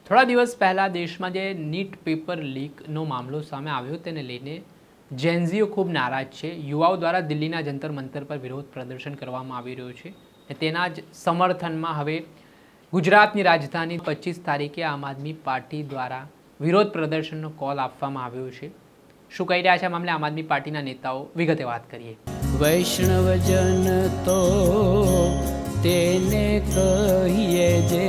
થોડા દિવસ પહેલાં દેશમાં જે નીટ પેપર લીકનો મામલો સામે આવ્યો તેને લઈને જેનઝીઓ ખૂબ નારાજ છે. યુવાઓ દ્વારા દિલ્હીના જંતર મંતર પર વિરોધ પ્રદર્શન કરવામાં આવી રહ્યું છે. તેના જ સમર્થનમાં હવે ગુજરાતની રાજધાની 25 તારીખે આમ આદમી પાર્ટી દ્વારા વિરોધ પ્રદર્શનનો કોલ આપવામાં આવ્યો છે. શું કહી રહ્યા છે આ મામલે આમ આદમી પાર્ટીના નેતાઓ, વિગતે વાત કરીએ. વૈષ્ણવજન તો તેને કહીએ જે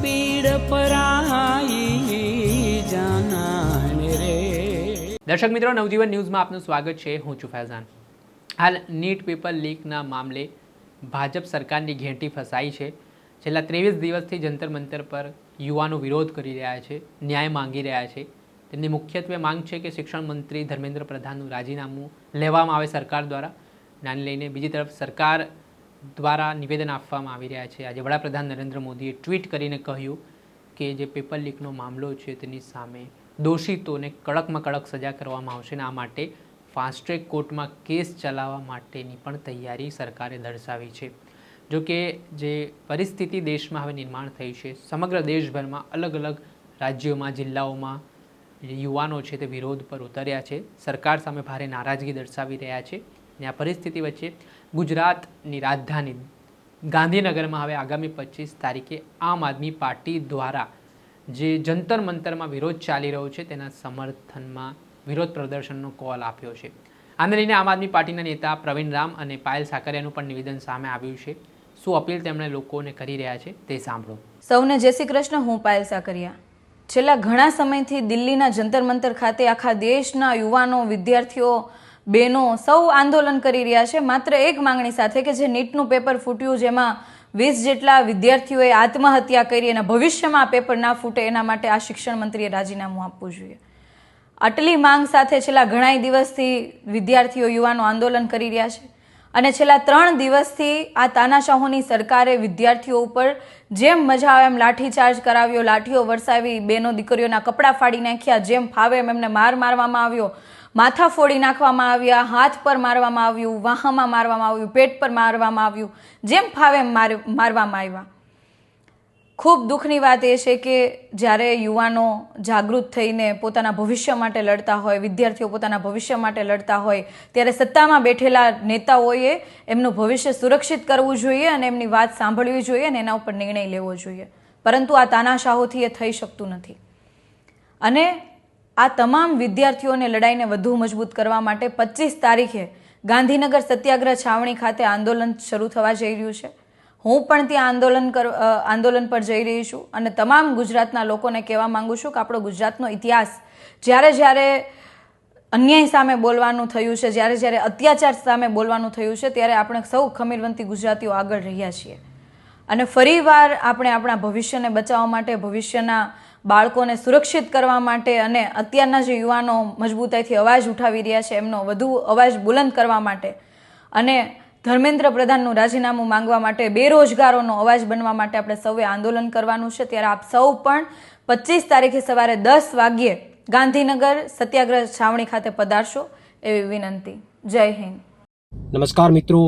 પીડ પરાઈ જાનાને રે. દર્શક મિત્રો, નવજીવન ન્યૂઝમાં આપનું સ્વાગત છે. હું છું ફૈઝાન. હાલ નીટ પેપર લીકના મામલે ભાજપ સરકારની ઘેંટી ફસાઈ છે. છેલ્લા 23 દિવસથી જંતર મંતર પર યુવાનો વિરોધ કરી રહ્યા છે, ન્યાય માંગી રહ્યા છે. તેમની મુખ્યત્વે માંગ છે કે શિક્ષણ મંત્રી ધર્મેન્દ્ર પ્રધાનનું રાજીનામું લેવામાં આવે સરકાર દ્વારા. નાને લઈને બીજી તરફ સરકાર દ્વારા નિવેદન આપવામાં આવી રહ્યા છે. આજે વડાપ્રધાન નરેન્દ્ર મોદીએ ટ્વીટ કરીને કહ્યું કે જે પેપર લીકનો મામલો છે તેની સામે દોષિતોને કડકમાં કડક સજા કરવામાં આવશે અને આ માટે ફાસ્ટ ટ્રેક કોર્ટમાં કેસ ચલાવવા માટેની પણ તૈયારી સરકારે દર્શાવી છે. જો કે જે પરિસ્થિતિ દેશમાં હવે નિર્માણ થઈ છે, સમગ્ર દેશભરમાં અલગ અલગ રાજ્યોમાં, જિલ્લાઓમાં યુવાનો છે તે વિરોધ પર ઉતર્યા છે, સરકાર સામે ભારે નારાજગી દર્શાવી રહ્યા છે. અને આ પરિસ્થિતિ વચ્ચે ગુજરાતની રાજધાની ગાંધીનગરમાં હવે આગામી 25 તારીખે આમ આદમી પાર્ટી દ્વારા જે જંતર મંતરમાં વિરોધ ચાલી રહ્યો છે તેના સમર્થનમાં વિરોધ પ્રદર્શનનો કોલ આપ્યો છે. આને લઈને આમ આદમી પાર્ટીના નેતા પ્રવીણ રામ અને પાયલ સાકરિયાનું પણ નિવેદન સામે આવ્યું છે. શું અપીલ તેમણે લોકોને કરી રહ્યા છે તે સાંભળો. સૌને જય શ્રી કૃષ્ણ. હું પાયલ સાકરિયા. છેલ્લા ઘણા સમયથી દિલ્હીના જંતર મંતર ખાતે આખા દેશના યુવાનો, વિદ્યાર્થીઓ, બહેનો સૌ આંદોલન કરી રહ્યા છે માત્ર એક માંગણી સાથે કે જે નીટનું પેપર ફૂટ્યું, જેમાં 20 જેટલા વિદ્યાર્થીઓએ આત્મહત્યા કરી અને ભવિષ્યમાં આ પેપર ના ફૂટે એના માટે આ શિક્ષણ મંત્રીએ રાજીનામું આપવું જોઈએ. આટલી માંગ સાથે છેલ્લા ઘણા દિવસથી વિદ્યાર્થીઓ, યુવાનો આંદોલન કરી રહ્યા છે અને છેલ્લા 3 દિવસથી આ તાનાશાહોની સરકારે વિદ્યાર્થીઓ ઉપર જેમ મજા આવે એમ લાઠીચાર્જ કરાવ્યો, લાઠીઓ વરસાવી, બહેનો દીકરીઓના કપડાં ફાડી નાખ્યા, જેમ ફાવે એમ એમને મારવામાં આવ્યો, માથા ફોડી નાખવામાં આવ્યા, હાથ પર મારવામાં આવ્યું, વાહામાં મારવામાં આવ્યું, પેટ પર મારવામાં આવ્યું, જેમ ફાવે એમ મારવામાં આવ્યા. ખૂબ દુઃખની વાત એ છે કે જ્યારે યુવાનો જાગૃત થઈને પોતાના ભવિષ્ય માટે લડતા હોય, વિદ્યાર્થીઓ પોતાના ભવિષ્ય માટે લડતા હોય, ત્યારે સત્તામાં બેઠેલા નેતાઓએ એમનું ભવિષ્ય સુરક્ષિત કરવું જોઈએ અને એમની વાત સાંભળવી જોઈએ અને એના ઉપર નિર્ણય લેવો જોઈએ. પરંતુ આ તાનાશાહોથી એ થઈ શકતું નથી. અને આ તમામ વિદ્યાર્થીઓને લડાઈને વધુ મજબૂત કરવા માટે 25 તારીખે ગાંધીનગર સત્યાગ્રહ છાવણી ખાતે આંદોલન શરૂ થવા જઈ રહ્યું છે. હું પણ ત્યાં આંદોલન પર જઈ રહી છું અને તમામ ગુજરાતના લોકોને કહેવા માંગુ છું કે આપણો ગુજરાતનો ઇતિહાસ જ્યારે અન્યાય સામે બોલવાનું થયું છે, જ્યારે અત્યાચાર સામે બોલવાનું થયું છે, ત્યારે આપણે સૌ ખમીરવંતી ગુજરાતીઓ આગળ રહ્યા છીએ. અને ફરીવાર આપણે આપણા ભવિષ્યને બચાવવા માટે, ભવિષ્યના બાળકોને સુરક્ષિત કરવા માટે અને અત્યારના જે યુવાનો મજબૂતાઈથી અવાજ ઉઠાવી રહ્યા છે એમનો વધુ અવાજ બુલંદ કરવા માટે અને ધર્મેન્દ્ર પ્રધાનનું રાજીનામું માંગવા માટે, બેરોજગારોનો અવાજ બનવા માટે આપણે સૌએ આંદોલન કરવાનું છે. ત્યારે આપ સૌ પણ 25 તારીખે સવારે 10 વાગ્યે ગાંધીનગર સત્યાગ્રહ છાવણી ખાતે પધારશો એવી વિનંતી. જય હિન્દ. નમસ્કાર મિત્રો.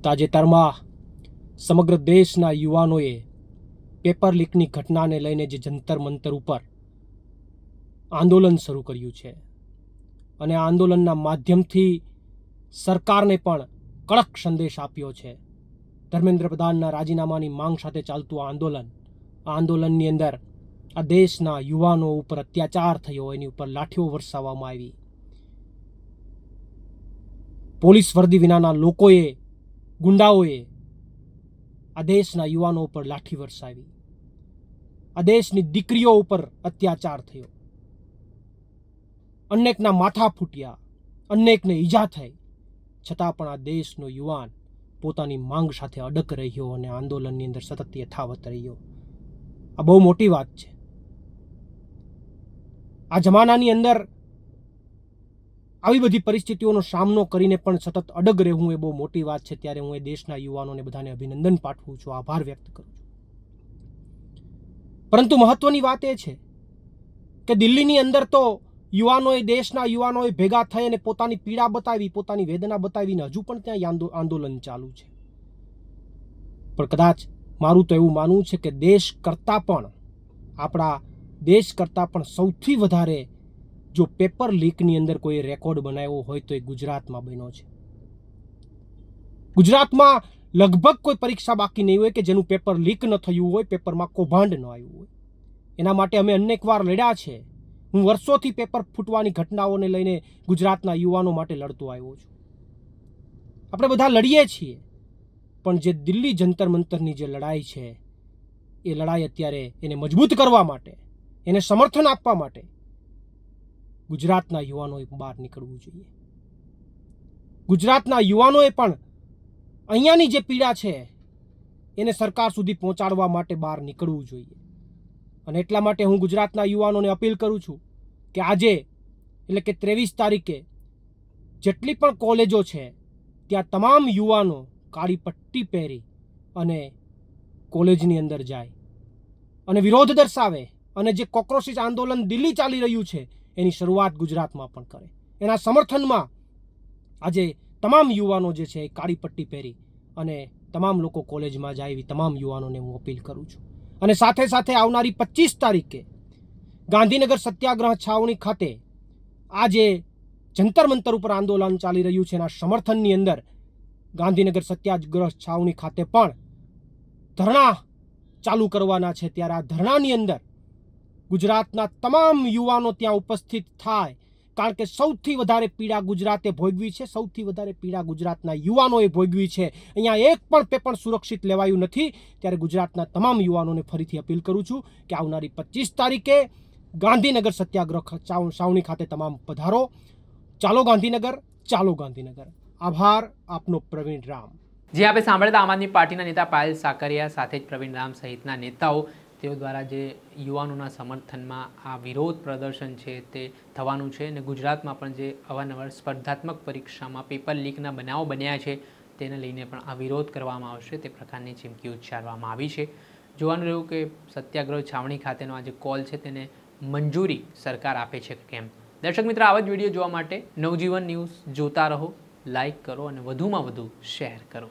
તાજેતરમાં સમગ્ર દેશના યુવાનોએ પેપર લીકની ઘટનાને લઈને જે જંતર મંતર ઉપર આંદોલન શરૂ કર્યું છે અને આ આંદોલનના માધ્યમથી સરકારને પણ કડક સંદેશ આપ્યો છે. ધર્મેન્દ્ર પ્રધાનના રાજીનામાની માંગ સાથે ચાલતું આ આંદોલનની અંદર આ દેશના યુવાનો ઉપર અત્યાચાર થયો, એની ઉપર લાઠીઓ વરસાવવામાં આવી, પોલીસ વર્દી વિનાના લોકોએ, ગુંડાઓએ આ દેશના યુવાનો ઉપર લાઠી વરસાવી, આ દેશની દીકરીઓ ઉપર અત્યાચાર થયો, અનેકના માથા ફૂટ્યા, અનેકને ઈજા થઈ, છતાં પણ આ દેશનો યુવાન પોતાની માંગ સાથે અડગ રહ્યો અને આંદોલનની અંદર સતત યથાવત રહ્યો. આ બહુ મોટી વાત છે. આ જમાનાની અંદર આવી બધી પરિસ્થિતિઓનો સામનો કરીને પણ સતત અડગ રહેવું એ બહુ મોટી વાત છે. ત્યારે હું એ દેશના યુવાનોને બધાને અભિનંદન પાઠવું છું, આભાર વ્યક્ત કરું છું. પરંતુ મહત્વની વાત એ છે કે દિલ્હીની અંદર તો દેશના યુવાનોએ ભેગા થઈ અને પોતાની પીડા બતાવી, પોતાની વેદના બતાવીને હજુ પણ ત્યાં આંદોલન ચાલુ છે. પણ કદાચ મારું તો એવું માનવું છે કે દેશ કરતાં પણ આપણા દેશ કરતાં પણ સૌથી વધારે જો પેપર લીકની અંદર કોઈ રેકોર્ડ બનાવ્યો હોય તો એ ગુજરાતમાં બન્યો છે. ગુજરાતમાં લગભગ કોઈ પરીક્ષા બાકી નહીં હોય કે જેનું પેપર લીક ન થયું હોય, પેપરમાં કૌભાંડ ન આવ્યું હોય. એના માટે અમે અનેકવાર લડ્યા છે. હું વર્ષોથી પેપર ફૂટવાની ઘટનાઓને લઈને ગુજરાતના યુવાનો માટે લડતો આવ્યો છું. આપણે બધા લડીએ છીએ, પણ જે દિલ્હી જંતર મંતરની જે લડાઈ છે એ લડાઈ અત્યારે એને મજબૂત કરવા માટે, એને સમર્થન આપવા માટે ગુજરાતના યુવાનોએ બહાર નીકળવું જોઈએ. ગુજરાતના યુવાનોએ પણ અહીંયાની જે પીડા છે એને સરકાર સુધી પહોંચાડવા માટે બહાર નીકળવું જોઈએ. અને એટલા માટે હું ગુજરાતના યુવાનોને અપીલ કરું છું કે આજે એટલે કે 23 તારીખે જેટલી પણ કોલેજો છે ત્યાં તમામ યુવાનો કાળી પટ્ટી પહેરી અને કોલેજની અંદર જાય અને વિરોધ દર્શાવે અને જે કોક્રોચિસ આંદોલન દિલ્હી ચાલી રહ્યું છે એની શરૂઆત ગુજરાતમાં પણ કરે. એના સમર્થનમાં આજે તમામ યુવાનો જે છે એ કાળી પટ્ટી પહેરી અને તમામ લોકો કોલેજમાં જાય એવી તમામ યુવાનોને હું અપીલ કરું છું. અને સાથે સાથે આવનારી 25 તારીખે ગાંધીનગર સત્યાગ્રહ છાવણી ખાતે આ જે જંતર મંતર ઉપર આંદોલન ચાલી રહ્યું છે એના સમર્થનની અંદર ગાંધીનગર સત્યાગ્રહ છાવણી ખાતે પણ ધરણા ચાલુ કરવાના છે. ત્યારે આ ધરણાની અંદર ગુજરાતના તમામ યુવાનો ત્યાં ઉપસ્થિત થાય, કારણ કે સૌથી વધારે પીડા ગુજરાતે ભોગવી છે, સૌથી વધારે પીડા ગુજરાતના યુવાનોએ ભોગવી છે. અહીંયા એક પણ પેપર સુરક્ષિત લેવાયું નથી. ત્યારે ગુજરાતના તમામ યુવાનોને ફરીથી અપીલ કરું છું કે આવનારી 25 તારીખે ગાંધીનગર સત્યાગ્રહ છાવણી ખાતે તમામ પધારો. ચાલો ગાંધીનગર, ચાલો ગાંધીનગર. આભાર આપનો પ્રવીણ રામ. જે આપણે સાંભળતા આમ આદમી પાર્ટીના નેતા પાયલ સાકરિયા સાથે જ પ્રવીણ રામ સહિતના નેતાઓ તેઓ દ્વારા જે યુવાનોના સમર્થનમાં આ વિરોધ પ્રદર્શન છે તે થવાનું છે. અને ગુજરાતમાં પણ જે અવારનવાર સ્પર્ધાત્મક પરીક્ષામાં પેપર લીકના બનાવો બન્યા છે તેને લઈને પણ આ વિરોધ કરવામાં આવશે તે પ્રકારની ચીમકી ઉચ્ચારવામાં આવી છે. જોવાનું રહ્યું કે સત્યાગ્રહ છાવણી ખાતેનો આ જે કોલ છે તેને મંજૂરી સરકાર આપે છે કે કેમ. દર્શક મિત્રો, આવા જ વિડીયો જોવા માટે નવજીવન ન્યૂઝ જોતા રહો, લાઈક કરો અને વધુમાં વધુ શેર કરો.